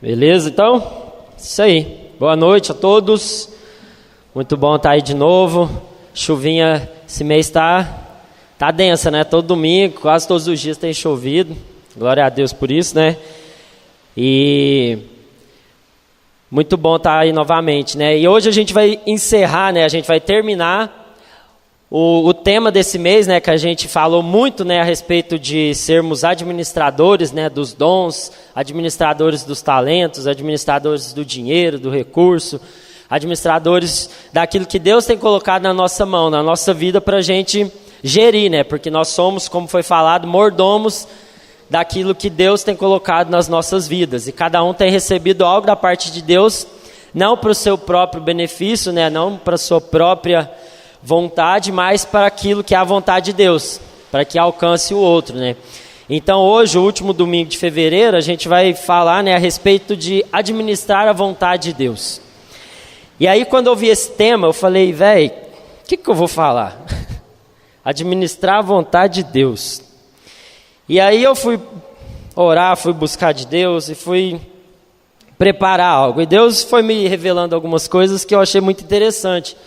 Beleza, então? Isso aí. Boa noite a todos. Muito bom estar aí de novo. Chuvinha, esse mês tá densa, né? Todo domingo, quase todos os dias tem chovido. Glória a Deus por isso, né? E muito bom estar aí novamente, né? E hoje a gente vai encerrar, né? A gente vai terminar o tema desse mês, né, que a gente falou muito, né, a respeito de sermos administradores, né, dos dons, administradores dos talentos, administradores do dinheiro, do recurso, administradores daquilo que Deus tem colocado na nossa mão, na nossa vida para a gente gerir, né, porque nós somos, como foi falado, mordomos daquilo que Deus tem colocado nas nossas vidas, e cada um tem recebido algo da parte de Deus, não para o seu próprio benefício, né, não para a sua própria vontade, mas para aquilo que é a vontade de Deus, para que alcance o outro, né? Então hoje, o último domingo de fevereiro, a gente vai falar, né, a respeito de administrar a vontade de Deus. E aí quando eu vi esse tema, eu falei, velho, o que eu vou falar? Administrar a vontade de Deus. E aí eu fui orar, fui buscar de Deus e fui preparar algo. E Deus foi me revelando algumas coisas que eu achei muito interessante.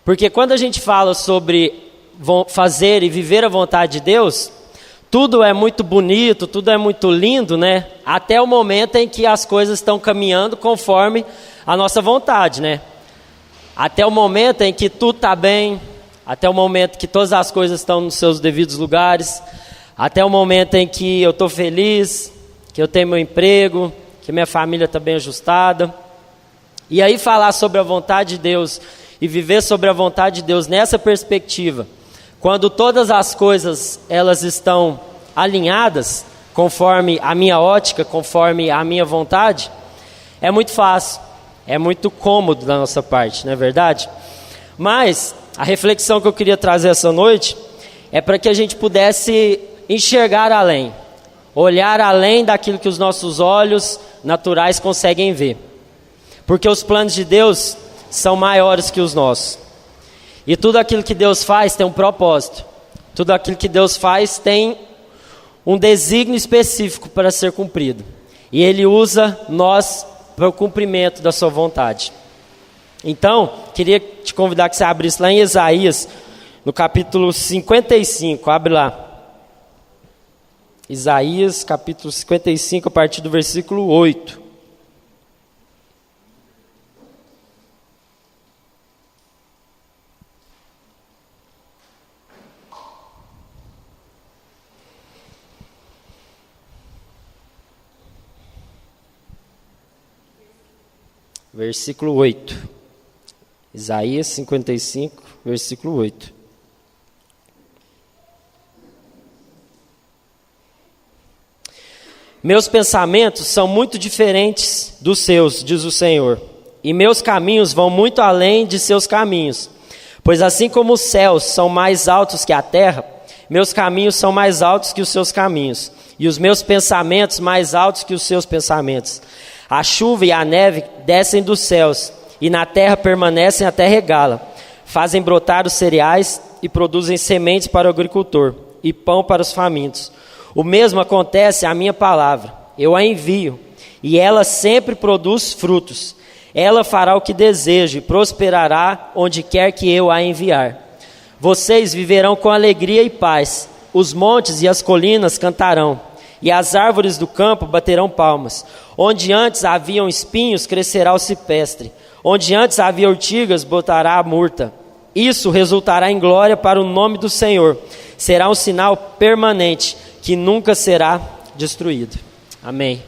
Porque quando a gente fala sobre fazer e viver a vontade de Deus, tudo é muito bonito, tudo é muito lindo, né? Até o momento em que as coisas estão caminhando conforme a nossa vontade, né? Até o momento em que tudo está bem, até o momento que todas as coisas estão nos seus devidos lugares, até o momento em que eu estou feliz, que eu tenho meu emprego, que minha família está bem ajustada. E aí falar sobre a vontade de Deus e viver sobre a vontade de Deus nessa perspectiva, quando todas as coisas elas estão alinhadas, conforme a minha ótica, conforme a minha vontade, é muito fácil, é muito cômodo da nossa parte, não é verdade? Mas a reflexão que eu queria trazer essa noite é para que a gente pudesse enxergar além, olhar além daquilo que os nossos olhos naturais conseguem ver, porque os planos de Deus são maiores que os nossos. E tudo aquilo que Deus faz tem um propósito. Tudo aquilo que Deus faz tem um desígnio específico para ser cumprido. E Ele usa nós para o cumprimento da sua vontade. Então, queria te convidar que você abrisse lá em Isaías, no capítulo 55. Abre lá. Isaías, capítulo 55, a partir do versículo 8. Versículo 8. Isaías 55, versículo 8. Meus pensamentos são muito diferentes dos seus, diz o Senhor, e meus caminhos vão muito além de seus caminhos. Pois assim como os céus são mais altos que a terra, meus caminhos são mais altos que os seus caminhos, e os meus pensamentos mais altos que os seus pensamentos. A chuva e a neve descem dos céus, e na terra permanecem até regá-la. Fazem brotar os cereais e produzem sementes para o agricultor, e pão para os famintos. O mesmo acontece à minha palavra. Eu a envio, e ela sempre produz frutos. Ela fará o que desejo e prosperará onde quer que eu a enviar. Vocês viverão com alegria e paz. Os montes e as colinas cantarão, e as árvores do campo baterão palmas. Onde antes haviam espinhos, crescerá o cipestre. Onde antes havia urtigas, brotará a murta. Isso resultará em glória para o nome do Senhor. Será um sinal permanente, que nunca será destruído. Amém.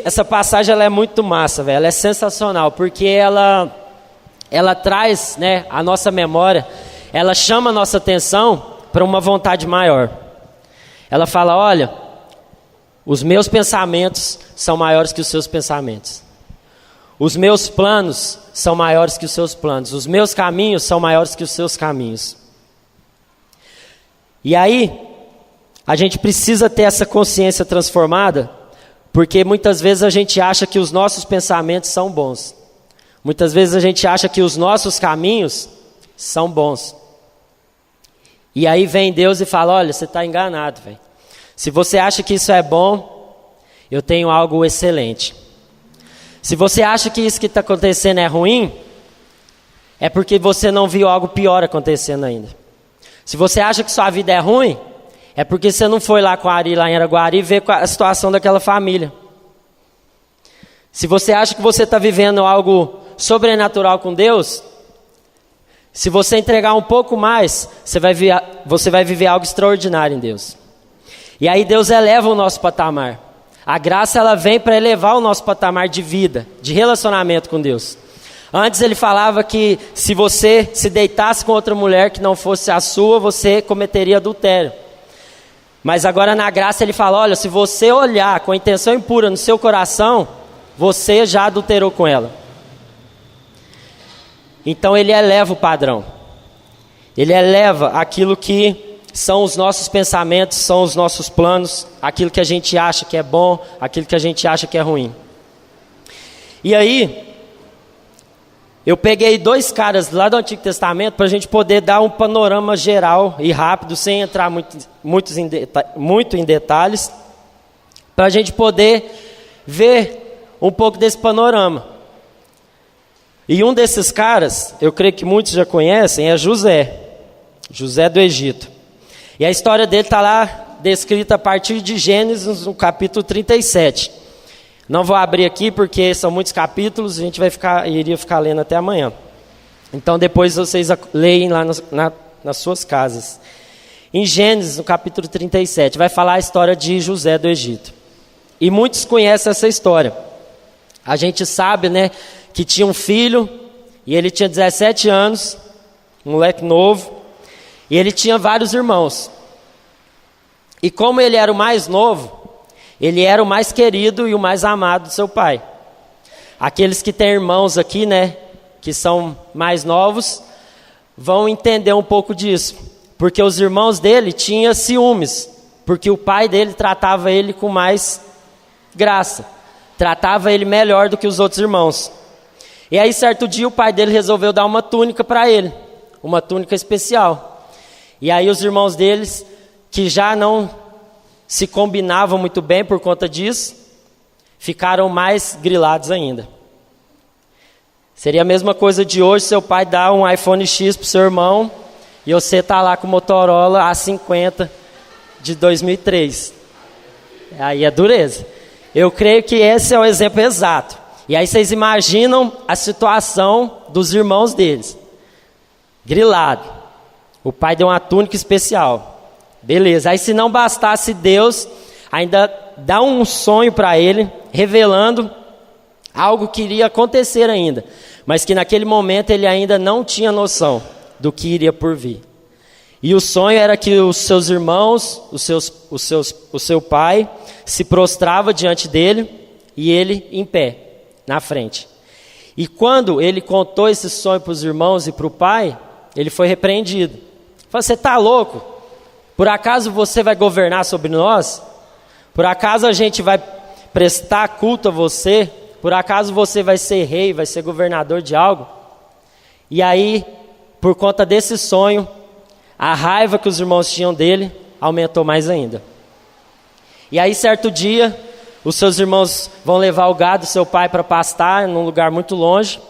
Essa passagem ela é muito massa, velho. Ela é sensacional, porque ela traz, né, a nossa memória, ela chama a nossa atenção para uma vontade maior. Ela fala, olha, os meus pensamentos são maiores que os seus pensamentos. Os meus planos são maiores que os seus planos. Os meus caminhos são maiores que os seus caminhos. E aí, a gente precisa ter essa consciência transformada, porque muitas vezes a gente acha que os nossos pensamentos são bons. Muitas vezes a gente acha que os nossos caminhos são bons. E aí vem Deus e fala, olha, você está enganado, velho. Se você acha que isso é bom, eu tenho algo excelente. Se você acha que isso que está acontecendo é ruim, é porque você não viu algo pior acontecendo ainda. Se você acha que sua vida é ruim, é porque você não foi lá com a Ari, lá em Araguari, ver a situação daquela família. Se você acha que você está vivendo algo sobrenatural com Deus, se você entregar um pouco mais, você vai viver algo extraordinário em Deus. E aí Deus eleva o nosso patamar. A graça, ela vem para elevar o nosso patamar de vida, de relacionamento com Deus. Antes ele falava que se você se deitasse com outra mulher que não fosse a sua, você cometeria adultério. Mas agora na graça ele fala, olha, se você olhar com a intenção impura no seu coração, você já adulterou com ela. Então ele eleva o padrão. Ele eleva aquilo que são os nossos pensamentos, são os nossos planos, aquilo que a gente acha que é bom, aquilo que a gente acha que é ruim. E aí, eu peguei 2 caras lá do Antigo Testamento para a gente poder dar um panorama geral e rápido, sem entrar muito em detalhes, para a gente poder ver um pouco desse panorama. E um desses caras, eu creio que muitos já conhecem, é José do Egito. E a história dele está lá descrita a partir de Gênesis, no capítulo 37. Não vou abrir aqui porque são muitos capítulos, a gente iria ficar lendo até amanhã. Então depois vocês leem lá nas suas casas. Em Gênesis, no capítulo 37, vai falar a história de José do Egito. E muitos conhecem essa história. A gente sabe, né, que tinha um filho, e ele tinha 17 anos, um moleque novo, e ele tinha vários irmãos. E como ele era o mais novo, ele era o mais querido e o mais amado do seu pai. Aqueles que têm irmãos aqui, né, que são mais novos, vão entender um pouco disso. Porque os irmãos dele tinham ciúmes, porque o pai dele tratava ele com mais graça. Tratava ele melhor do que os outros irmãos. E aí certo dia o pai dele resolveu dar uma túnica para ele, uma túnica especial. E aí os irmãos deles, que já não se combinavam muito bem por conta disso, ficaram mais grilados ainda. Seria a mesma coisa de hoje, seu pai dá um iPhone X para o seu irmão, e você está lá com o Motorola A50 de 2003. Aí é dureza. Eu creio que esse é o exemplo exato. E aí vocês imaginam a situação dos irmãos deles. Grilado. O pai deu uma túnica especial. Beleza. Aí se não bastasse, Deus ainda dá um sonho para ele, revelando algo que iria acontecer ainda. Mas que naquele momento ele ainda não tinha noção do que iria por vir. E o sonho era que os seus irmãos, o seu pai, se prostrava diante dele e ele em pé, na frente. E quando ele contou esse sonho para os irmãos e para o pai, ele foi repreendido. Falou, você está louco? Por acaso você vai governar sobre nós? Por acaso a gente vai prestar culto a você? Por acaso você vai ser rei, vai ser governador de algo? E aí, por conta desse sonho, a raiva que os irmãos tinham dele aumentou mais ainda. E aí, certo dia, os seus irmãos vão levar o gado do seu pai para pastar num lugar muito longe.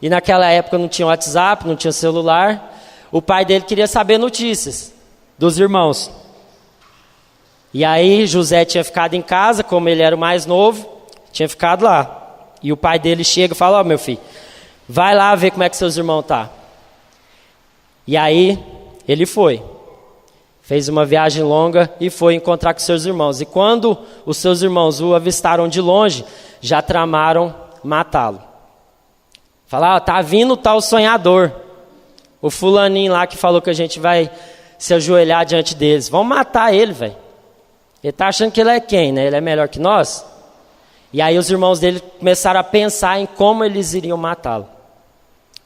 E naquela época não tinha WhatsApp, não tinha celular. O pai dele queria saber notícias dos irmãos. E aí José tinha ficado em casa, como ele era o mais novo, tinha ficado lá. E o pai dele chega e fala, ó, meu filho, vai lá ver como é que seus irmãos estão. E aí ele foi. Fez uma viagem longa e foi encontrar com seus irmãos. E quando os seus irmãos o avistaram de longe, já tramaram matá-lo. Falaram, ó, tá vindo o tal sonhador. O fulaninho lá que falou que a gente vai se ajoelhar diante deles. Vamos matar ele, velho. Ele está achando que ele é quem, né? Ele é melhor que nós? E aí os irmãos dele começaram a pensar em como eles iriam matá-lo.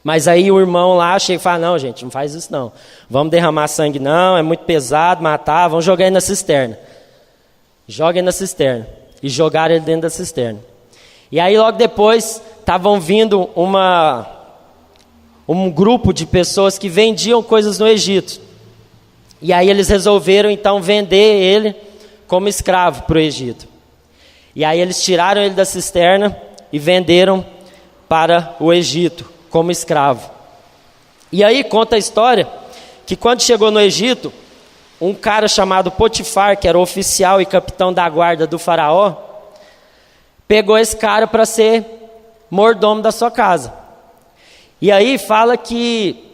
Mas aí o irmão lá chega e fala, não, gente, não faz isso não. Vamos derramar sangue não, é muito pesado matar, vamos jogar ele na cisterna. Joga ele na cisterna. E jogaram ele dentro da cisterna. E aí logo depois estavam vindo um grupo de pessoas que vendiam coisas no Egito. E aí eles resolveram então vender ele como escravo para o Egito. E aí eles tiraram ele da cisterna e venderam para o Egito como escravo. E aí conta a história que quando chegou no Egito, um cara chamado Potifar, que era oficial e capitão da guarda do faraó, pegou esse cara para ser mordomo da sua casa. E aí fala que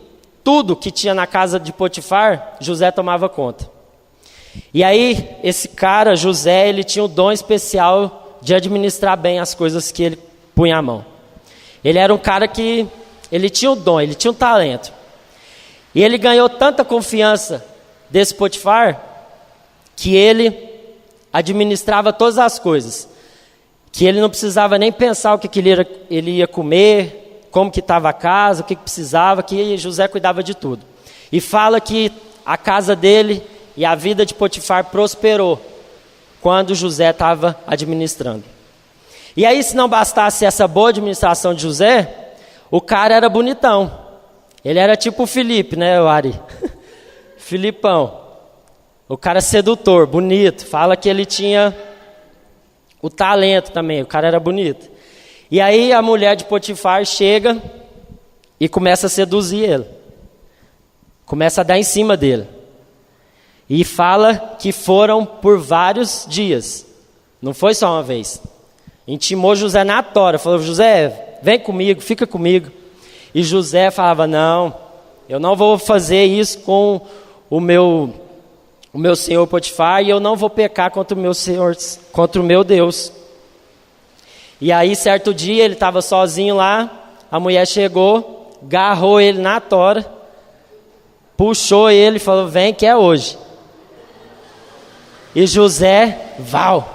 tudo que tinha na casa de Potifar, José tomava conta. E aí esse cara, José, ele tinha o dom especial de administrar bem as coisas que ele punha a mão. Ele era um cara que, ele tinha o dom, ele tinha o talento. E ele ganhou tanta confiança desse Potifar, que ele administrava todas as coisas. Que ele não precisava nem pensar o que ele ia comer, como que estava a casa, o que precisava, que José cuidava de tudo. E fala que a casa dele e a vida de Potifar prosperou quando José estava administrando. E aí, se não bastasse essa boa administração de José, o cara era bonitão. Ele era tipo o Felipe, né, o Ari? Filipão. O cara sedutor, bonito. Fala que ele tinha o talento também, o cara era bonito. E aí a mulher de Potifar chega e começa a seduzir ele. Começa a dar em cima dele. E fala que foram por vários dias. Não foi só uma vez. Intimou José na tora. Falou, José, vem comigo, fica comigo. E José falava, não, eu não vou fazer isso com o meu senhor Potifar, e eu não vou pecar contra o meu Senhor, contra o meu Deus. E aí, certo dia, ele estava sozinho lá, a mulher chegou, agarrou ele na tora, puxou ele e falou, vem que é hoje. E José,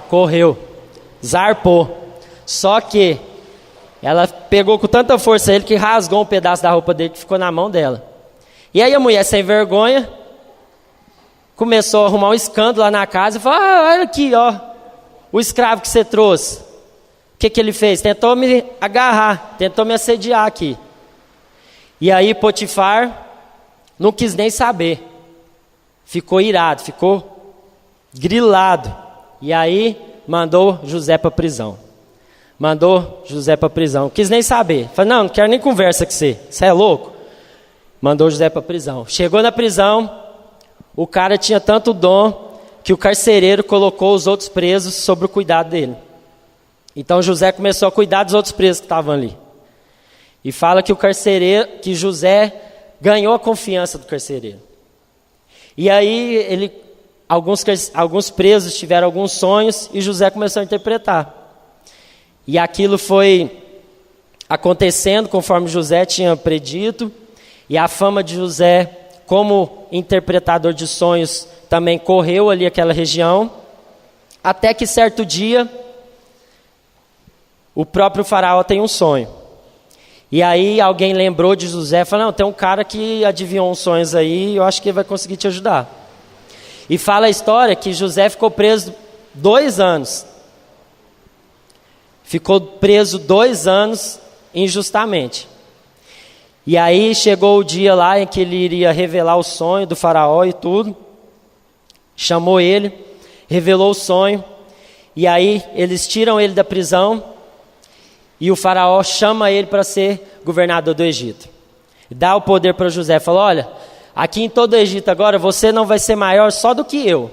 correu, zarpou. Só que ela pegou com tanta força ele que rasgou um pedaço da roupa dele que ficou na mão dela. E aí a mulher, sem vergonha, começou a arrumar um escândalo lá na casa e falou, olha aqui, ó, o escravo que você trouxe. O que ele fez? Tentou me agarrar, tentou me assediar aqui. E aí Potifar não quis nem saber. Ficou irado, ficou grilado. E aí mandou José para a prisão. Mandou José para a prisão. Não quis nem saber. Falei, não quero nem conversa com você. Você é louco? Mandou José para a prisão. Chegou na prisão, o cara tinha tanto dom que o carcereiro colocou os outros presos sob o cuidado dele. Então José começou a cuidar dos outros presos que estavam ali. E fala que que José ganhou a confiança do carcereiro. E aí alguns presos tiveram alguns sonhos e José começou a interpretar. E aquilo foi acontecendo conforme José tinha predito. E a fama de José como interpretador de sonhos também correu ali aquela região. Até que certo dia, o próprio faraó tem um sonho. E aí alguém lembrou de José e falou, não, tem um cara que adivinhou uns sonhos aí, eu acho que ele vai conseguir te ajudar. E fala a história que José ficou preso 2 anos. Ficou preso 2 anos injustamente. E aí chegou o dia lá em que ele iria revelar o sonho do faraó e tudo. Chamou ele, revelou o sonho. E aí eles tiram ele da prisão. E o faraó chama ele para ser governador do Egito. Dá o poder para José. Fala, olha, aqui em todo o Egito agora você não vai ser maior só do que eu.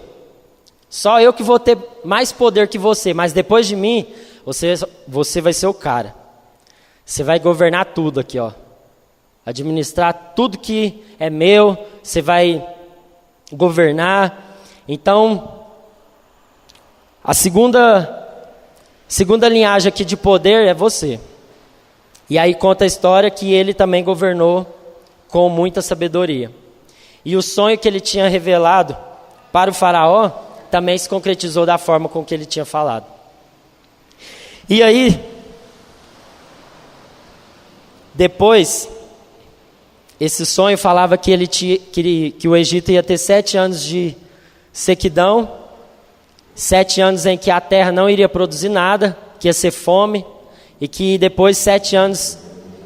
Só eu que vou ter mais poder que você. Mas depois de mim, você vai ser o cara. Você vai governar tudo aqui, ó. Administrar tudo que é meu, você vai governar. Então, a segunda linhagem aqui de poder é você. E aí conta a história que ele também governou com muita sabedoria. E o sonho que ele tinha revelado para o faraó também se concretizou da forma com que ele tinha falado. E aí, depois, esse sonho falava que que o Egito ia ter 7 anos de sequidão, 7 anos em que a terra não iria produzir nada, que ia ser fome, e que depois 7 anos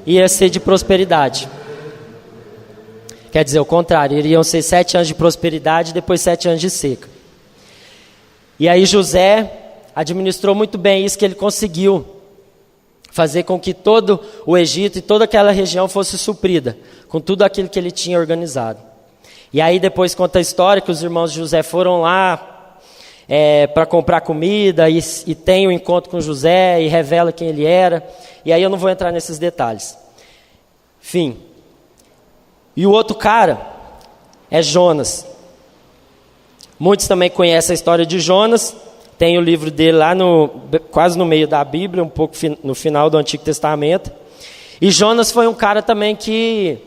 ia ser de prosperidade. Quer dizer, o contrário, iriam ser 7 anos de prosperidade e depois 7 anos de seca. E aí José administrou muito bem isso, que ele conseguiu fazer com que todo o Egito e toda aquela região fosse suprida, com tudo aquilo que ele tinha organizado. E aí depois conta a história que os irmãos de José foram lá para comprar comida e tem o encontro com José e revela quem ele era. E aí eu não vou entrar nesses detalhes. Enfim. E o outro cara é Jonas. Muitos também conhecem a história de Jonas. Tem o livro dele lá quase no meio da Bíblia, um pouco no final do Antigo Testamento. E Jonas foi um cara também que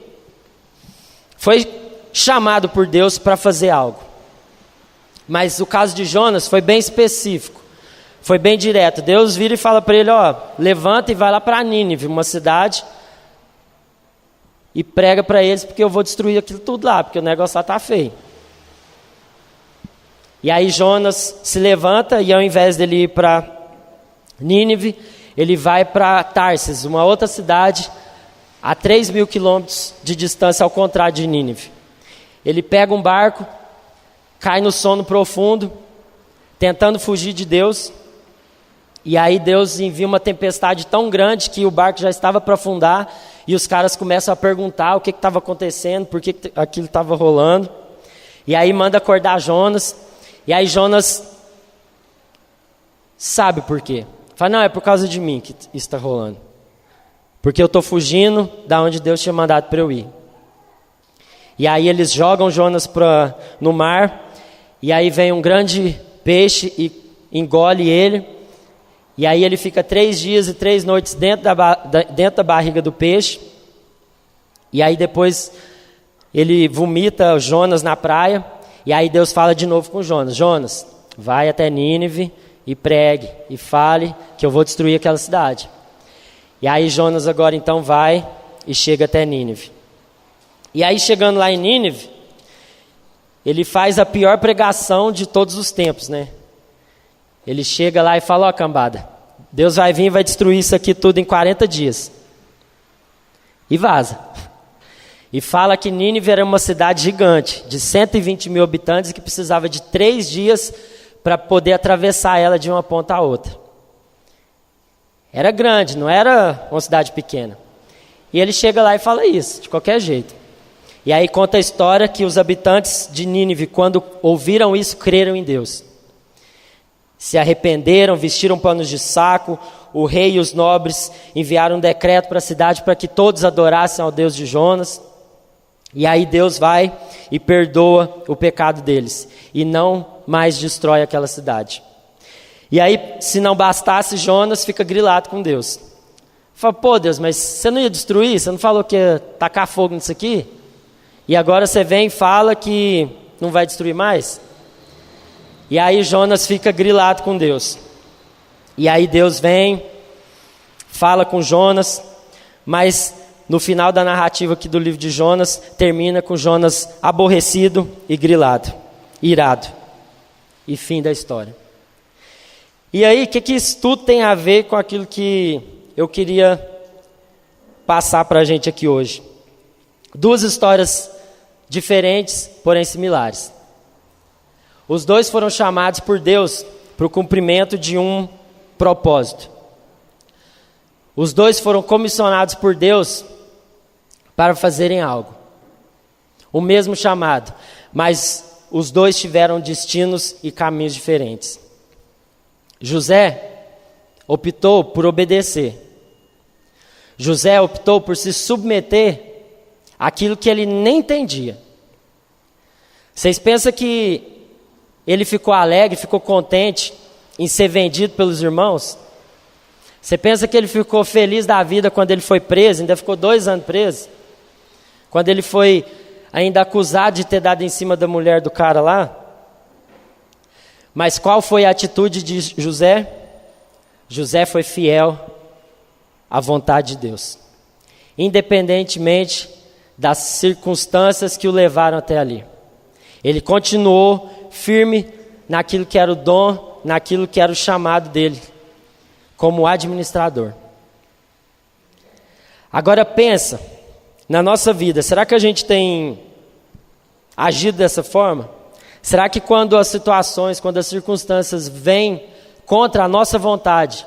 foi chamado por Deus para fazer algo. Mas o caso de Jonas foi bem específico. Foi bem direto. Deus vira e fala para ele, levanta e vai lá para Nínive, uma cidade, e prega para eles, porque eu vou destruir aquilo tudo lá, porque o negócio lá está feio. E aí Jonas se levanta e ao invés dele ir para Nínive, ele vai para Tarsis, uma outra cidade a 3.000 quilômetros de distância, ao contrário de Nínive. Ele pega um barco, cai no sono profundo, tentando fugir de Deus. E aí Deus envia uma tempestade tão grande que o barco já estava para afundar. E os caras começam a perguntar o que estava acontecendo, por que aquilo estava rolando. E aí manda acordar Jonas. E aí Jonas sabe por quê. Fala, não, é por causa de mim que isso está rolando. Porque eu estou fugindo da onde Deus tinha mandado para eu ir. E aí eles jogam Jonas no mar. E aí vem um grande peixe e engole ele. E aí ele fica 3 dias e 3 noites dentro da barriga do peixe. E aí depois ele vomita Jonas na praia. E aí Deus fala de novo com Jonas. Jonas, vai até Nínive e pregue e fale que eu vou destruir aquela cidade. E aí Jonas agora então vai e chega até Nínive. E aí chegando lá em Nínive, ele faz a pior pregação de todos os tempos, né? Ele chega lá e fala, cambada, Deus vai vir e vai destruir isso aqui tudo em 40 dias. E vaza. E fala que Nínive era uma cidade gigante, de 120.000 habitantes, que precisava de 3 dias para poder atravessar ela de uma ponta a outra. Era grande, não era uma cidade pequena. E ele chega lá e fala isso, de qualquer jeito. E aí conta a história que os habitantes de Nínive, quando ouviram isso, creram em Deus. Se arrependeram, vestiram panos de saco, o rei e os nobres enviaram um decreto para a cidade para que todos adorassem ao Deus de Jonas. E aí Deus vai e perdoa o pecado deles e não mais destrói aquela cidade. E aí, se não bastasse, Jonas fica grilado com Deus. Fala, pô Deus, mas você não ia destruir? Você não falou que ia tacar fogo nisso aqui? E agora você vem e fala que não vai destruir mais? E aí Jonas fica grilado com Deus. E aí Deus vem, fala com Jonas, mas no final da narrativa aqui do livro de Jonas, termina com Jonas aborrecido e grilado, irado. E fim da história. E aí, o que isso tudo tem a ver com aquilo que eu queria passar para a gente aqui hoje? 2 histórias diferentes, porém similares. Os 2 foram chamados por Deus para o cumprimento de um propósito. Os 2 foram comissionados por Deus para fazerem algo. O mesmo chamado, mas os 2 tiveram destinos e caminhos diferentes. José optou por obedecer. José optou por se submeter àquilo que ele nem entendia. Vocês pensam que ele ficou alegre, ficou contente em ser vendido pelos irmãos? Você pensa que ele ficou feliz da vida quando ele foi preso, ainda ficou 2 anos preso? Quando ele foi ainda acusado de ter dado em cima da mulher do cara lá? Mas qual foi a atitude de José? José foi fiel à vontade de Deus, independentemente das circunstâncias que o levaram até ali. Ele continuou firme naquilo que era o dom, naquilo que era o chamado dele, como administrador. Agora pensa, na nossa vida, será que a gente tem agido dessa forma? Será que quando as situações, quando as circunstâncias vêm contra a nossa vontade,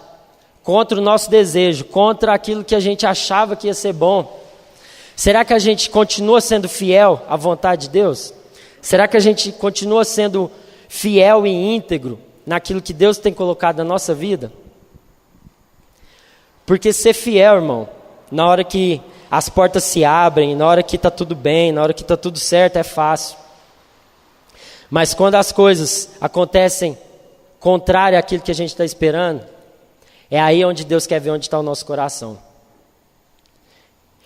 contra o nosso desejo, contra aquilo que a gente achava que ia ser bom, será que a gente continua sendo fiel à vontade de Deus? Será que a gente continua sendo fiel e íntegro naquilo que Deus tem colocado na nossa vida? Porque ser fiel, irmão, na hora que as portas se abrem, na hora que está tudo bem, na hora que está tudo certo, é fácil. Mas quando as coisas acontecem contrário àquilo que a gente está esperando, é aí onde Deus quer ver onde está o nosso coração.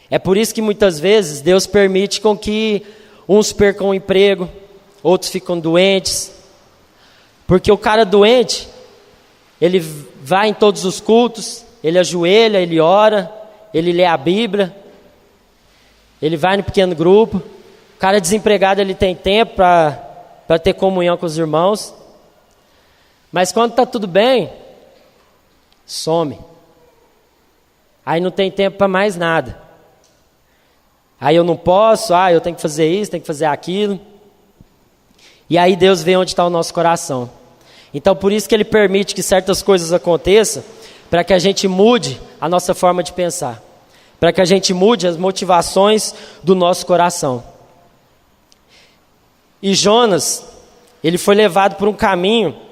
É por isso que muitas vezes Deus permite com que uns percam o emprego, outros ficam doentes. Porque o cara doente, ele vai em todos os cultos, ele ajoelha, ele ora, ele lê a Bíblia, ele vai no pequeno grupo. O cara desempregado, ele tem tempo para ter comunhão com os irmãos. Mas quando está tudo bem, some. Aí não tem tempo para mais nada. Aí eu não posso, eu tenho que fazer isso, tenho que fazer aquilo. E aí Deus vê onde está o nosso coração. Então por isso que Ele permite que certas coisas aconteçam, para que a gente mude a nossa forma de pensar, para que a gente mude as motivações do nosso coração. E Jonas, ele foi levado por um caminho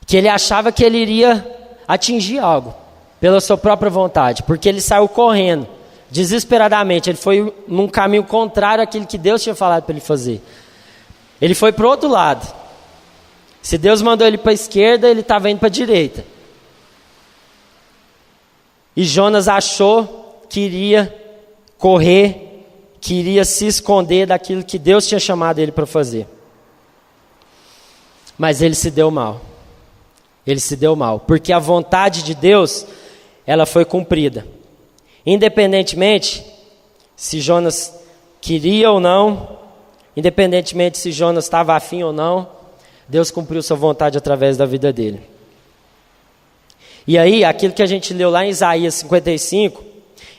que ele achava que ele iria atingir algo, pela sua própria vontade, porque ele saiu correndo, desesperadamente. Ele foi num caminho contrário àquilo que Deus tinha falado para ele fazer. Ele foi para o outro lado. Se Deus mandou ele para a esquerda, ele estava indo para a direita. E Jonas achou que iria correr, que iria se esconder daquilo que Deus tinha chamado ele para fazer. Mas ele se deu mal. Ele se deu mal, porque a vontade de Deus, ela foi cumprida. Independentemente se Jonas queria ou não, independentemente se Jonas estava afim ou não, Deus cumpriu sua vontade através da vida dele. E aí, aquilo que a gente leu lá em Isaías 55,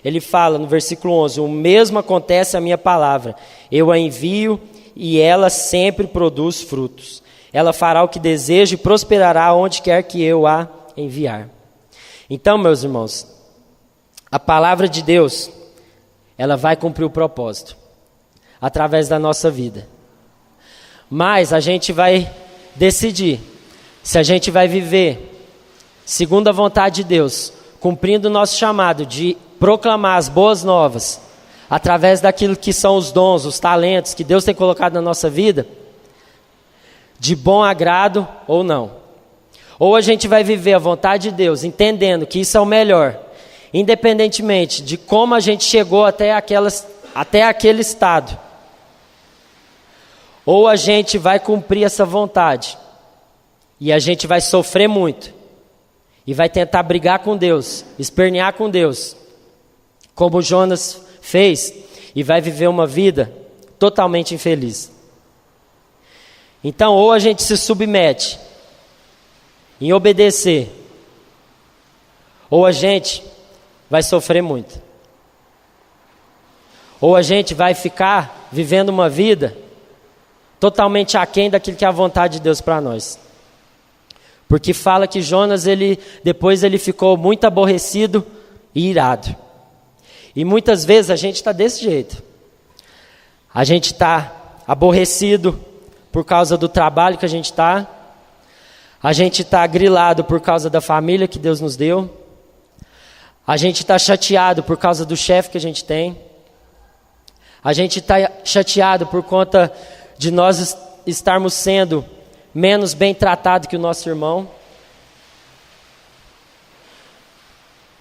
ele fala no versículo 11, o mesmo acontece à minha palavra, eu a envio e ela sempre produz frutos. Ela fará o que deseja e prosperará onde quer que eu a enviar. Então, meus irmãos, a palavra de Deus, ela vai cumprir o propósito através da nossa vida. Mas a gente vai decidir se a gente vai viver segundo a vontade de Deus, cumprindo o nosso chamado de proclamar as boas novas através daquilo que são os dons, os talentos que Deus tem colocado na nossa vida, de bom agrado ou não. Ou a gente vai viver a vontade de Deus, entendendo que isso é o melhor, independentemente de como a gente chegou até aquele estado. Ou a gente vai cumprir essa vontade, e a gente vai sofrer muito, e vai tentar brigar com Deus, espernear com Deus, como Jonas fez, e vai viver uma vida totalmente infeliz. Então, ou a gente se submete em obedecer, ou a gente vai sofrer muito. Ou a gente vai ficar vivendo uma vida totalmente aquém daquilo que é a vontade de Deus para nós. Porque fala que Jonas, depois ele ficou muito aborrecido e irado. E muitas vezes a gente está desse jeito. A gente está aborrecido por causa do trabalho que a gente está. A gente está grilado por causa da família que Deus nos deu. A gente está chateado por causa do chefe que a gente tem. A gente está chateado por conta de nós estarmos sendo menos bem tratados que o nosso irmão.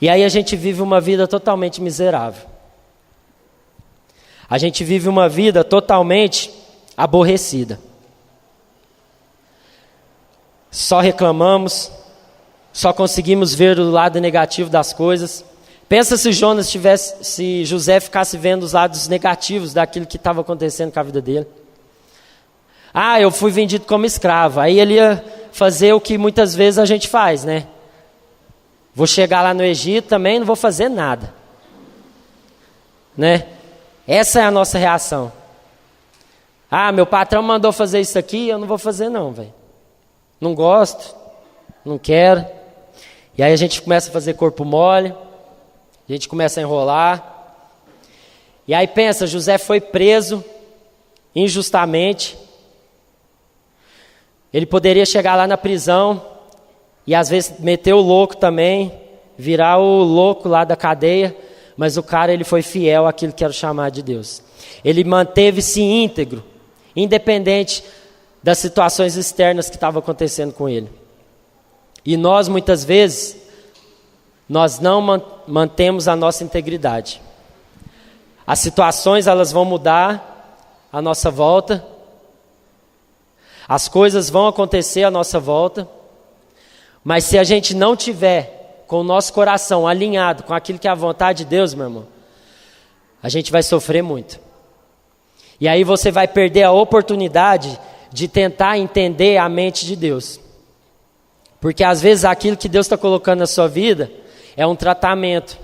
E aí a gente vive uma vida totalmente miserável. A gente vive uma vida totalmente aborrecida. Só reclamamos, só conseguimos ver o lado negativo das coisas. Pensa se se José ficasse vendo os lados negativos daquilo que estava acontecendo com a vida dele. Eu fui vendido como escravo. Aí ele ia fazer o que muitas vezes a gente faz, né? Vou chegar lá no Egito também, não vou fazer nada, né? Essa é a nossa reação. Meu patrão mandou fazer isso aqui, eu não vou fazer não, velho. Não gosto, não quero. E aí a gente começa a fazer corpo mole, a gente começa a enrolar. E aí pensa, José foi preso injustamente. Ele poderia chegar lá na prisão e às vezes meter o louco também, virar o louco lá da cadeia, mas o cara ele foi fiel àquilo que era o chamado de Deus. Ele manteve-se íntegro, independente das situações externas que estavam acontecendo com ele. E nós muitas vezes, nós não mantemos a nossa integridade. As situações elas vão mudar à nossa volta, as coisas vão acontecer à nossa volta, mas se a gente não tiver com o nosso coração alinhado com aquilo que é a vontade de Deus, meu irmão, a gente vai sofrer muito. E aí você vai perder a oportunidade de tentar entender a mente de Deus. Porque às vezes aquilo que Deus está colocando na sua vida é um tratamento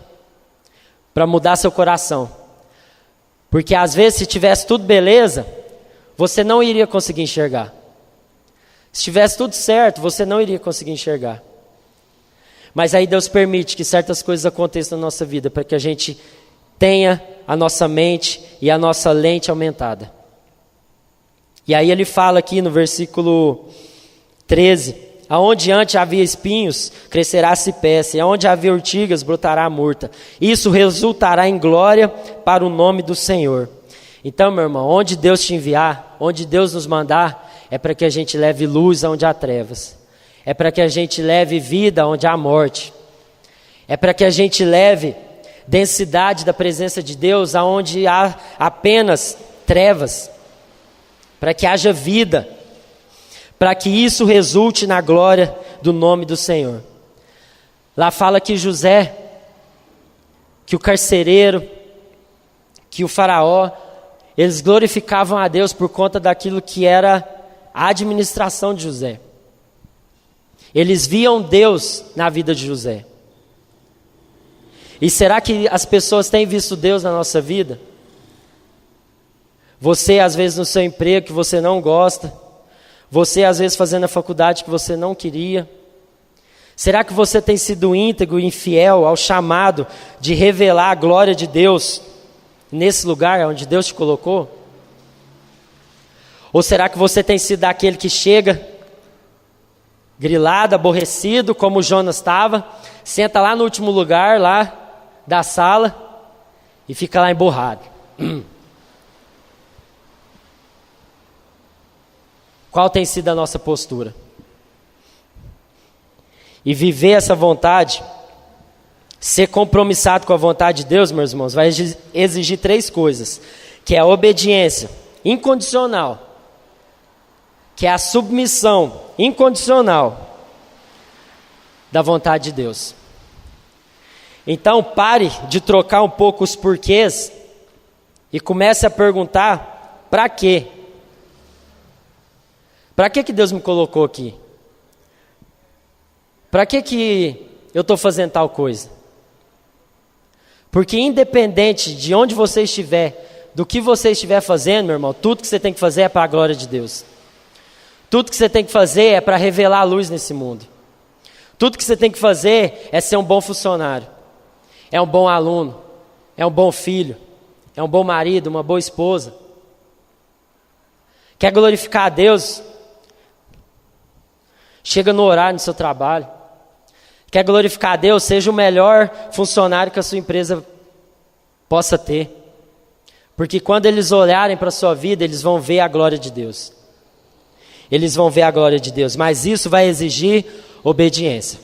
para mudar seu coração. Porque às vezes se tivesse tudo beleza, você não iria conseguir enxergar. Se tivesse tudo certo, você não iria conseguir enxergar. Mas aí Deus permite que certas coisas aconteçam na nossa vida para que a gente tenha a nossa mente e a nossa lente aumentada. E aí ele fala aqui no versículo 13: aonde antes havia espinhos, crescerá cipreste, e aonde havia urtigas, brotará a murta. Isso resultará em glória para o nome do Senhor. Então, meu irmão, onde Deus te enviar, onde Deus nos mandar, é para que a gente leve luz onde há trevas. É para que a gente leve vida onde há morte. É para que a gente leve densidade da presença de Deus aonde há apenas trevas. Para que haja vida. Para que isso resulte na glória do nome do Senhor. Lá fala que José, que o carcereiro, que o faraó, eles glorificavam a Deus por conta daquilo que era a administração de José. Eles viam Deus na vida de José. E será que as pessoas têm visto Deus na nossa vida? Você às vezes no seu emprego que você não gosta, você às vezes fazendo a faculdade que você não queria. Será que você tem sido íntegro e fiel ao chamado de revelar a glória de Deus nesse lugar onde Deus te colocou? Ou será que você tem sido aquele que chega grilado, aborrecido, como Jonas estava, senta lá no último lugar lá da sala e fica lá emburrado? Qual tem sido a nossa postura? E viver essa vontade, ser compromissado com a vontade de Deus, meus irmãos, vai exigir 3 coisas, que é a obediência incondicional, que é a submissão incondicional da vontade de Deus. Então pare de trocar um pouco os porquês e comece a perguntar: para quê? Para que Deus me colocou aqui? Para que eu estou fazendo tal coisa? Porque independente de onde você estiver, do que você estiver fazendo, meu irmão, tudo que você tem que fazer é para a glória de Deus. Tudo que você tem que fazer é para revelar a luz nesse mundo. Tudo que você tem que fazer é ser um bom funcionário, é um bom aluno, é um bom filho, é um bom marido, uma boa esposa. Quer glorificar a Deus? Chega no horário no seu trabalho. Quer glorificar a Deus? Seja o melhor funcionário que a sua empresa possa ter. Porque quando eles olharem para a sua vida, eles vão ver a glória de Deus. Eles vão ver a glória de Deus. Mas isso vai exigir obediência.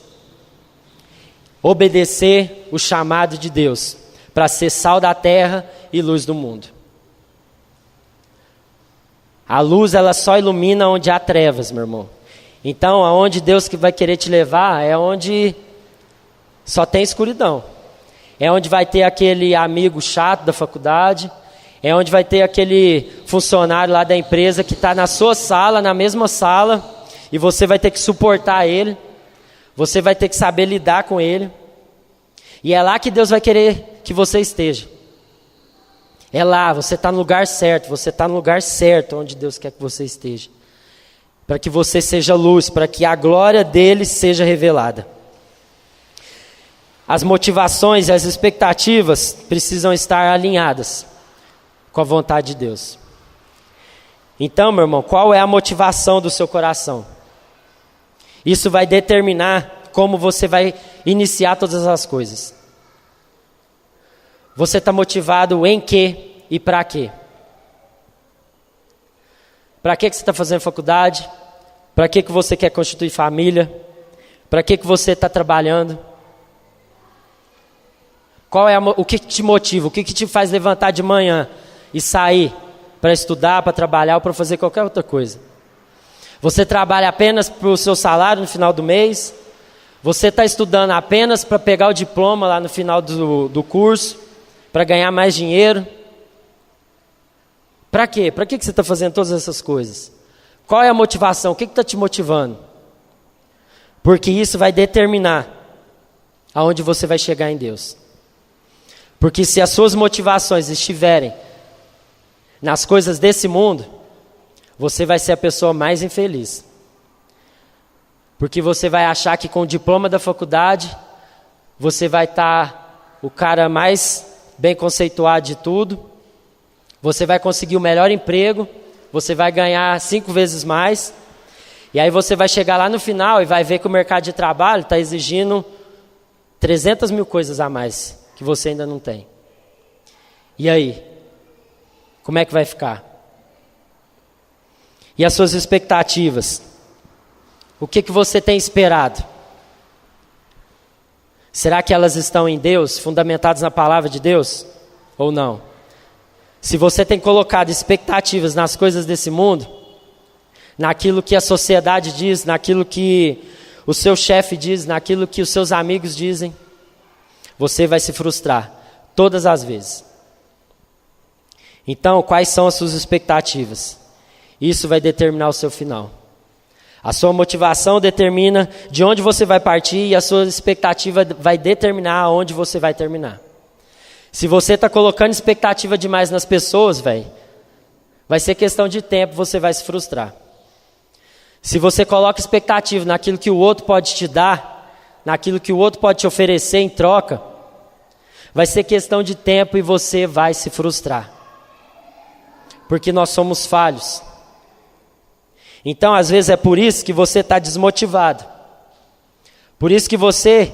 Obedecer o chamado de Deus para ser sal da terra e luz do mundo. A luz, ela só ilumina onde há trevas, meu irmão. Então, aonde Deus que vai querer te levar é onde só tem escuridão. É onde vai ter aquele amigo chato da faculdade. É onde vai ter aquele funcionário lá da empresa que está na sua sala, na mesma sala, e você vai ter que suportar ele. Você vai ter que saber lidar com ele. E é lá que Deus vai querer que você esteja. É lá, você está no lugar certo. Você está no lugar certo onde Deus quer que você esteja. para que você seja luz, para que a glória dele seja revelada. As motivações e as expectativas precisam estar alinhadas com a vontade de Deus. Então, meu irmão, qual é a motivação do seu coração? Isso vai determinar como você vai iniciar todas as coisas. Você está motivado em quê e para quê? Para que você está fazendo faculdade? Para que você quer constituir família? Para que você está trabalhando? O que te motiva? O que te faz levantar de manhã e sair para estudar, para trabalhar ou para fazer qualquer outra coisa? Você trabalha apenas para o seu salário no final do mês? Você está estudando apenas para pegar o diploma lá no final do curso? Para ganhar mais dinheiro? Para quê? Para que você está fazendo todas essas coisas? Qual é a motivação? O que está te motivando? Porque isso vai determinar aonde você vai chegar em Deus. Porque se as suas motivações estiverem nas coisas desse mundo, você vai ser a pessoa mais infeliz. Porque você vai achar que com o diploma da faculdade, você vai estar o cara mais bem conceituado de tudo, você vai conseguir o melhor emprego, você vai ganhar 5 vezes mais, e aí você vai chegar lá no final e vai ver que o mercado de trabalho está exigindo 300 mil coisas a mais, que você ainda não tem. E aí? Como é que vai ficar? E as suas expectativas? O que você tem esperado? Será que elas estão em Deus, fundamentadas na palavra de Deus? Ou não? Se você tem colocado expectativas nas coisas desse mundo, naquilo que a sociedade diz, naquilo que o seu chefe diz, naquilo que os seus amigos dizem, você vai se frustrar todas as vezes. Então, quais são as suas expectativas? Isso vai determinar o seu final. A sua motivação determina de onde você vai partir e a sua expectativa vai determinar aonde você vai terminar. Se você está colocando expectativa demais nas pessoas, vai ser questão de tempo, você vai se frustrar. Se você coloca expectativa naquilo que o outro pode te dar, naquilo que o outro pode te oferecer em troca, vai ser questão de tempo e você vai se frustrar. Porque nós somos falhos. Então, às vezes, é por isso que você está desmotivado. Por isso que você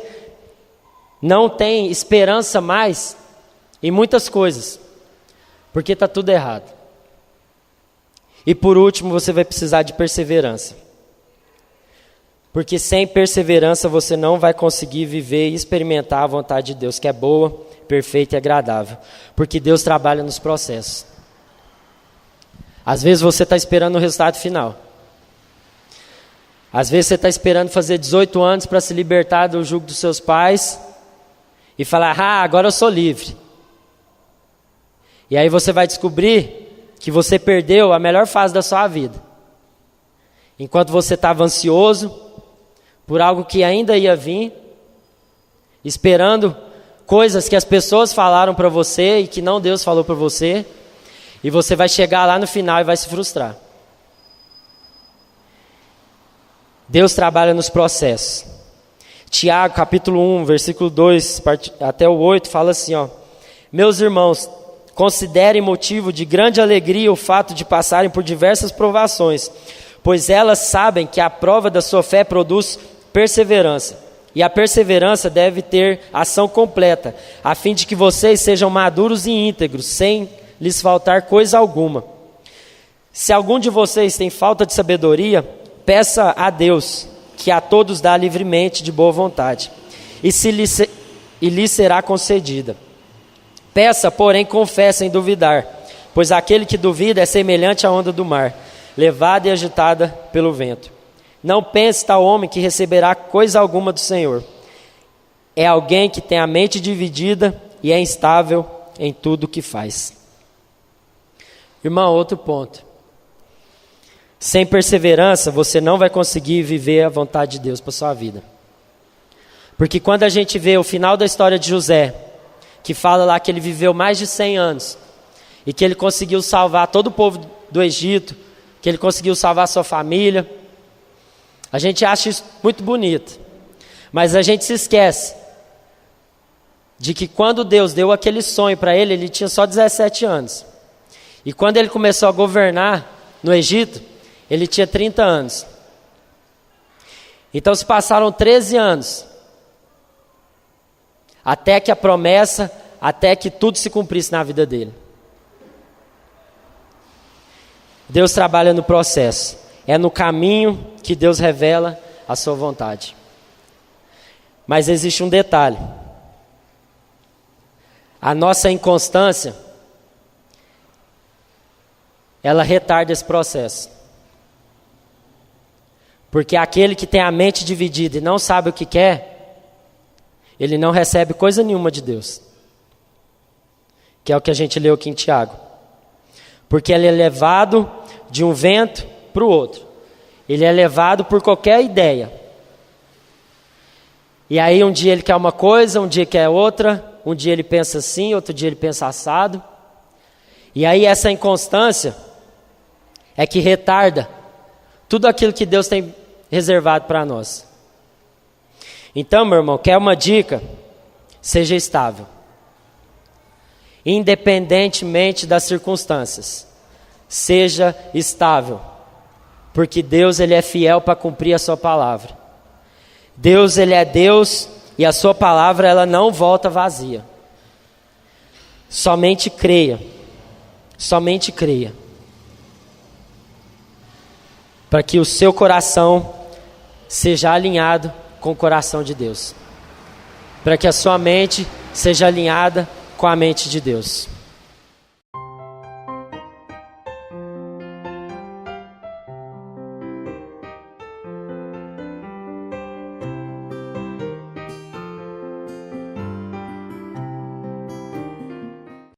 não tem esperança mais em muitas coisas. Porque está tudo errado. E por último, você vai precisar de perseverança. Porque sem perseverança você não vai conseguir viver e experimentar a vontade de Deus, que é boa, perfeita e agradável. Porque Deus trabalha nos processos. Às vezes você está esperando o resultado final. Às vezes você está esperando fazer 18 anos para se libertar do jugo dos seus pais e falar, agora eu sou livre. E aí você vai descobrir que você perdeu a melhor fase da sua vida. Enquanto você estava ansioso por algo que ainda ia vir, esperando coisas que as pessoas falaram para você e que não Deus falou para você, e você vai chegar lá no final e vai se frustrar. Deus trabalha nos processos. Tiago, capítulo 1, versículo 2 até o 8, fala assim, meus irmãos, considerem motivo de grande alegria o fato de passarem por diversas provações, pois elas sabem que a prova da sua fé produz perseverança. E a perseverança deve ter ação completa, a fim de que vocês sejam maduros e íntegros, sem lhes faltar coisa alguma. Se algum de vocês tem falta de sabedoria, peça a Deus, que a todos dá livremente de boa vontade, e lhe será concedida. Peça, porém, com fé sem duvidar, pois aquele que duvida é semelhante à onda do mar, levada e agitada pelo vento. Não pense tal homem que receberá coisa alguma do Senhor. É alguém que tem a mente dividida e é instável em tudo o que faz. Irmão, outro ponto. Sem perseverança, você não vai conseguir viver a vontade de Deus para a sua vida. Porque quando a gente vê o final da história de José, que fala lá que ele viveu mais de 100 anos, e que ele conseguiu salvar todo o povo do Egito, que ele conseguiu salvar sua família, A gente acha isso muito bonito, mas a gente se esquece de que quando Deus deu aquele sonho para ele, ele tinha só 17 anos. E quando ele começou a governar no Egito, ele tinha 30 anos. Então se passaram 13 anos, até que a promessa, até que tudo se cumprisse na vida dele. Deus trabalha no processo. É no caminho que Deus revela a sua vontade. Mas existe um detalhe. A nossa inconstância, ela retarda esse processo. Porque aquele que tem a mente dividida e não sabe o que quer, ele não recebe coisa nenhuma de Deus. Que é o que a gente leu aqui em Tiago. Porque ele é levado de um vento para o outro. Ele é levado por qualquer ideia. E aí um dia ele quer uma coisa, um dia quer outra, um dia ele pensa assim, outro dia ele pensa assado. E aí essa inconstância é que retarda tudo aquilo que Deus tem reservado para nós. Então, meu irmão, quer uma dica? Seja estável. Independentemente das circunstâncias. Seja estável. Porque Deus, ele é fiel para cumprir a sua palavra. Deus, ele é Deus e a sua palavra, ela não volta vazia. Somente creia. Somente creia. Para que o seu coração seja alinhado com o coração de Deus. Para que a sua mente seja alinhada com a mente de Deus.